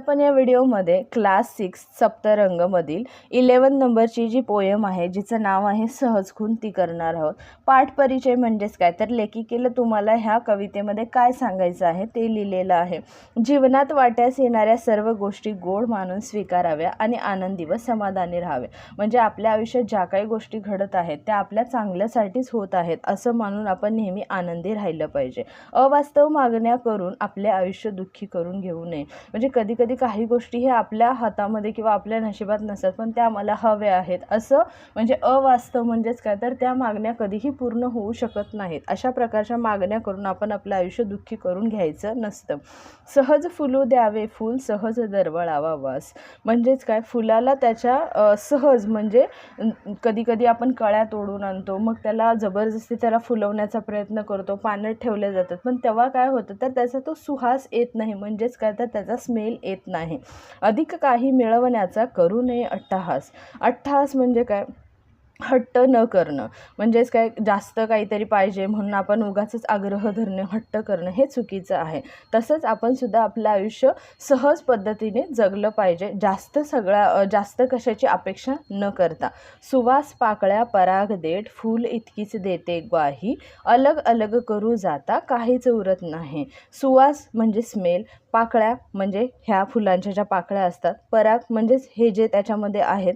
आपण या व्हिडिओमध्ये क्लास 6 सप्तरंगमधील 11 नंबरची जी पोयम आहे जिचं नाव आहे सहज खून ती करणार आहोत। पाठ परिचय म्हणजेच काय तर लेखिकेला तुम्हाला ह्या कवितेमध्ये काय सांगायचं आहे ते लिहिलेलं आहे। जीवनात वाट्यास येणाऱ्या सर्व गोष्टी गोड मानून स्वीकाराव्या आणि आनंदी व समाधानी राहावे। म्हणजे आपल्या आयुष्यात ज्या काही गोष्टी घडत आहेत त्या आपल्या चांगल्यासाठीच होत आहेत असं मानून आपण नेहमी आनंदी राहिलं पाहिजे। अवास्तव मागण्या करून आपले आयुष्य दुःखी करून घेऊ नये। म्हणजे कधी कधी काही गोष्टी हे आपल्या हातामध्ये किंवा आपल्या नशिबात नसतात पण त्या मला हव्या आहेत असं म्हणजे अवास्तव म्हणजेच काय तर त्या मागण्या कधीही पूर्ण होऊ शकत नाहीत। अशा प्रकारच्या मागण्या करून आपण आपलं आयुष्य दुःखी करून घ्यायचं नसतं। सहज फुलू द्यावे फूल सहज दरवळावा वास। म्हणजेच काय फुलाला त्याच्या सहज म्हणजे कधी कधी आपण कळ्या तोडून आणतो मग त्याला जबरदस्ती त्याला फुलवण्याचा प्रयत्न करतो, पाण्यात ठेवले जातात पण तेव्हा काय होतं तर त्याचा तो सुहास येत नाही। म्हणजेच काय तर त्याचा स्मेल येत नाही। अधिक काही मिळवण्याचा करू नये अट्टहास। अट्टहास म्हणजे काय हट्ट न करणं। म्हणजेच काय जास्त काहीतरी पाहिजे म्हणून आपण उगाचच आग्रह धरणे हट्ट करणं हे चुकीचं आहे। तसंच आपण सुद्धा आपलं आयुष्य सहज पद्धतीने जगलं पाहिजे, जास्त कशाची अपेक्षा न करता। सुवास पाकळ्या पराग देठ फूल इतकीच देते ग्वाही अलग अलग करू जाता काहीच उरत नाही। सुवास म्हणजे स्मेल, पाकळ्या म्हणजे ह्या फुलांच्या ज्या पाकळ्या असतात, पराग म्हणजेच हे जे त्याच्यामध्ये आहेत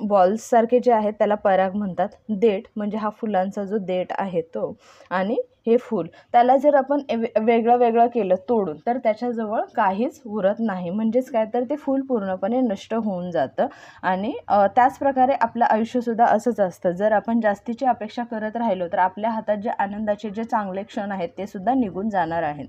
बॉल्स सारखे जे आहेत त्याला पराग म्हणतात। देठ म्हणजे हा फुलांचा जो देठ आहे तो, आणि हे फूल त्याला जर आपण वेगळं वेगळं केलं तोडून तर त्याच्याजवळ काहीच उरत नाही। म्हणजेच काय तर ते फूल पूर्णपणे नष्ट होऊन जातं। आणि त्याच प्रकारे आपलं आयुष्यसुद्धा असंच असतं। जर आपण जास्तीची अपेक्षा करत राहिलो तर आपल्या हातात जे आनंदाचे जे चांगले क्षण आहेत ते सुद्धा निघून जाणार आहेत।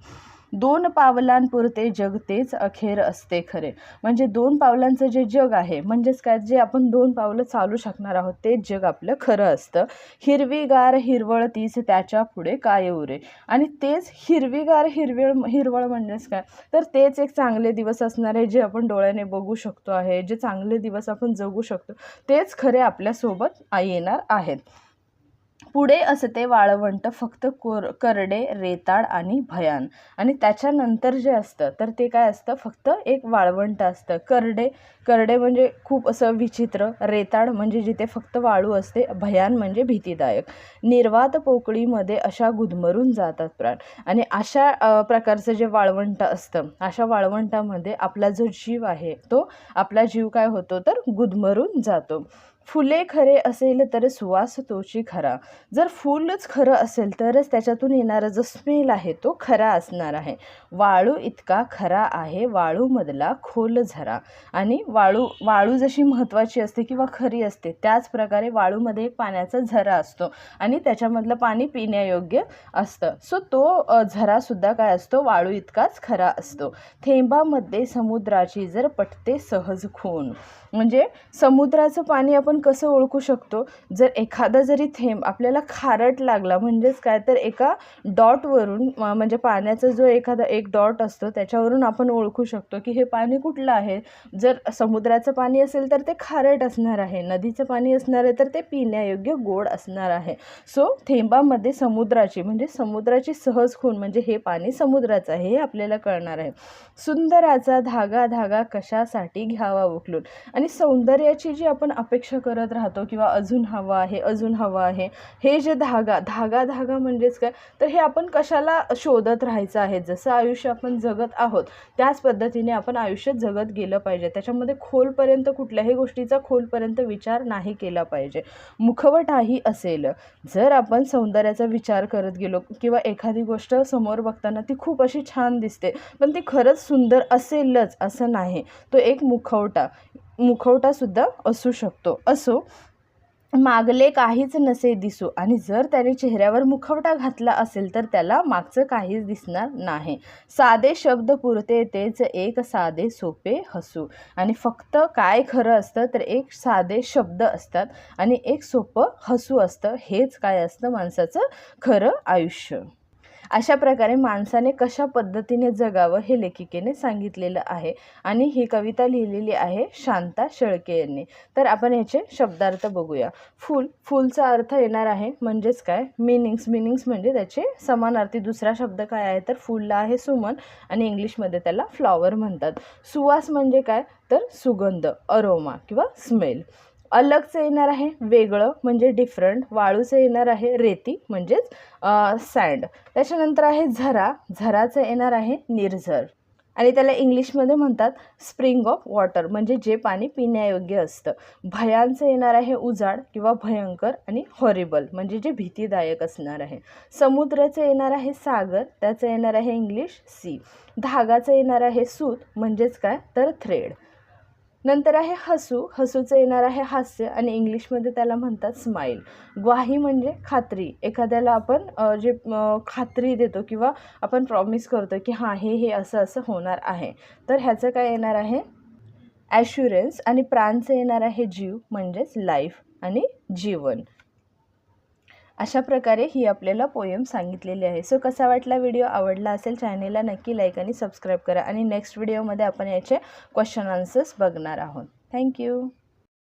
दोन पावलांपुरते जग तेच अखेर असते खरे। म्हणजे दोन पावलांचं जे जग आहे म्हणजेच काय जे आपण 2 पावलं चालू शकणार आहोत तेच जग आपलं खरं असतं। हिरवीगार हिरवळ तीच त्याच्या पुढे काय उरे। आणि तेच हिरवीगार हिरवळ म्हणजेच काय तर तेच एक चांगले दिवस असणार आहे जे आपण डोळ्याने बघू शकतो आहे, जे चांगले दिवस आपण जगू शकतो तेच खरे आपल्यासोबत येणार आहेत। पुढे असते वाळवंट फक्त करडे रेताड आणि भयान। आणि त्याच्यानंतर जे असतं तर ते काय असतं फक्त एक वाळवंट असतं। करडे म्हणजे खूप असं विचित्र, रेताड म्हणजे जिथे फक्त वाळू असते, भयान म्हणजे भीतीदायक। निर्वात पोकळीमध्ये अशा गुदमरून जातात प्राण। आणि अशा प्रकारचं जे वाळवंट असतं अशा वाळवंटामध्ये आपला जो जीव आहे तो आपला जीव काय होतो तर गुदमरून जातो। फुले खरे असेल तर सुवास तोची खरा। जर फूलच खरं असेल तरच त्याच्यातून येणारा जो स्मेल आहे तो खरा असणार आहे। वाळू इतका खरा आहे वाळूमधला खोल झरा। आणि वाळू जशी महत्त्वाची असते किंवा खरी असते त्याच प्रकारे वाळूमध्ये एक पाण्याचा झरा असतो आणि त्याच्यामधलं पाणी पिण्यायोग्य असतं। सो तो झरासुद्धा काय असतो वाळू इतकाच खरा असतो। थेंबामध्ये समुद्राची जर पटते सहज खून। म्हणजे समुद्राचं पाणी आपण कसं ओळखू शकतो, जर एखादा जरी थेंब आपल्याला खारट लागला म्हणजेच काय तर एका डॉटवरून म्हणजे पाण्याचा जो एखादा एक डॉट असतो त्याच्यावरून आपण ओळखू शकतो की हे पाणी कुठलं आहे। जर समुद्राचं पाणी असेल तर ते खारट असणार आहे, नदीचं पाणी असणार आहे तर ते पिण्यायोग्य गोड असणार आहे। सो थेंबामध्ये समुद्राची म्हणजे समुद्राची सहज खून म्हणजे हे पाणी समुद्राचं आहे हे आपल्याला कळणार आहे। सुंदराचा धागा धागा कशासाठी घ्यावा उकलून। आणि सौंदर्याची जी आपण अपेक्षा करत राहतो किंवा अजून हवं आहे अजून हवं आहे, हे जे धागा म्हणजेच काय तर हे आपण कशाला शोधत राहायचं आहे। जसं आयुष्य आपण जगत आहोत त्याच पद्धतीने आपण आयुष्य जगत गेलं पाहिजे। त्याच्यामध्ये खोलपर्यंत कुठल्याही गोष्टीचा खोलपर्यंत विचार नाही केला पाहिजे। मुखवटाही असेल, जर आपण सौंदर्याचा विचार करत गेलो किंवा एखादी गोष्ट समोर बघताना ती खूप अशी छान दिसते पण ती खरंच सुंदर असेलच असं नाही, तो एक मुखवटा सुद्धा असू शकतो। असो मागले काहीच नसे दिसू। आणि जर त्याने चेहऱ्यावर मुखवटा घातला असेल तर त्याला मागचं काहीच दिसणार नाही। साधे शब्द पुरते तेच एक साधे सोपे हसू। आणि फक्त काय खरं असतं तर एक साधे शब्द असतात आणि एक सोपं हसू असतं। हेच काय असतं माणसाचं खरं आयुष्य। अशा प्रकारे माणसाने कशा पद्धतीने जगावं हे लेखिकेने सांगितलेलं आहे आणि ही कविता लिहिलेली आहे शांता शेळके यांनी. तर आपण याचे शब्दार्थ बघूया. फूलचा अर्थ येणार आहे म्हणजेच काय मीनिंग्स म्हणजे त्याचे समानार्थी दुसरा शब्द काय आहे तर फूलला आहे सुमन आणि इंग्लिशमध्ये त्याला फ्लॉवर म्हणतात. सुवास म्हणजे काय तर सुगंध, अरोमा किंवा स्मेल. अलगचं येणार आहे वेगळं म्हणजे डिफरंट. वाळूचं येणार आहे रेती म्हणजेच सँड. त्याच्यानंतर आहे झराचं येणार आहे निर्झर आणि त्याला इंग्लिशमध्ये म्हणतात स्प्रिंग ऑफ वॉटर म्हणजे जे पाणी पिण्यायोग्य असतं. भयांचं येणार आहे उजाड किंवा भयंकर आणि हॉरिबल म्हणजे जे भीतीदायक असणार आहे. समुद्राचं येणार आहे सागर, त्याचं येणार आहे इंग्लिश सी. धागाचं येणार आहे सूत म्हणजेच काय तर थ्रेड. नंतर आहे हसूचं येणार आहे हास्य आणि इंग्लिशमध्ये त्याला म्हणतात स्माईल. ग्वाही म्हणजे खात्री, एखाद्याला आपण जे खात्री देतो किंवा आपण प्रॉमिस करतो की हां हे असं असं होणार आहे तर ह्याचं काय येणार आहे ॲश्युरन्स. आणि प्राणचं येणार आहे जीव म्हणजेच लाईफ आणि जीवन. अशा प्रकारे ही आपल्याला पोयम सांगितलेली आहे. सो कसा वाटला व्हिडिओ? आवडला असेल चॅनेलला नक्की लाईक आणि सबस्क्राईब करा आणि नेक्स्ट व्हिडिओमध्ये आपण याचे क्वेश्चन आन्सर्स बघणार आहोत. थँक्यू.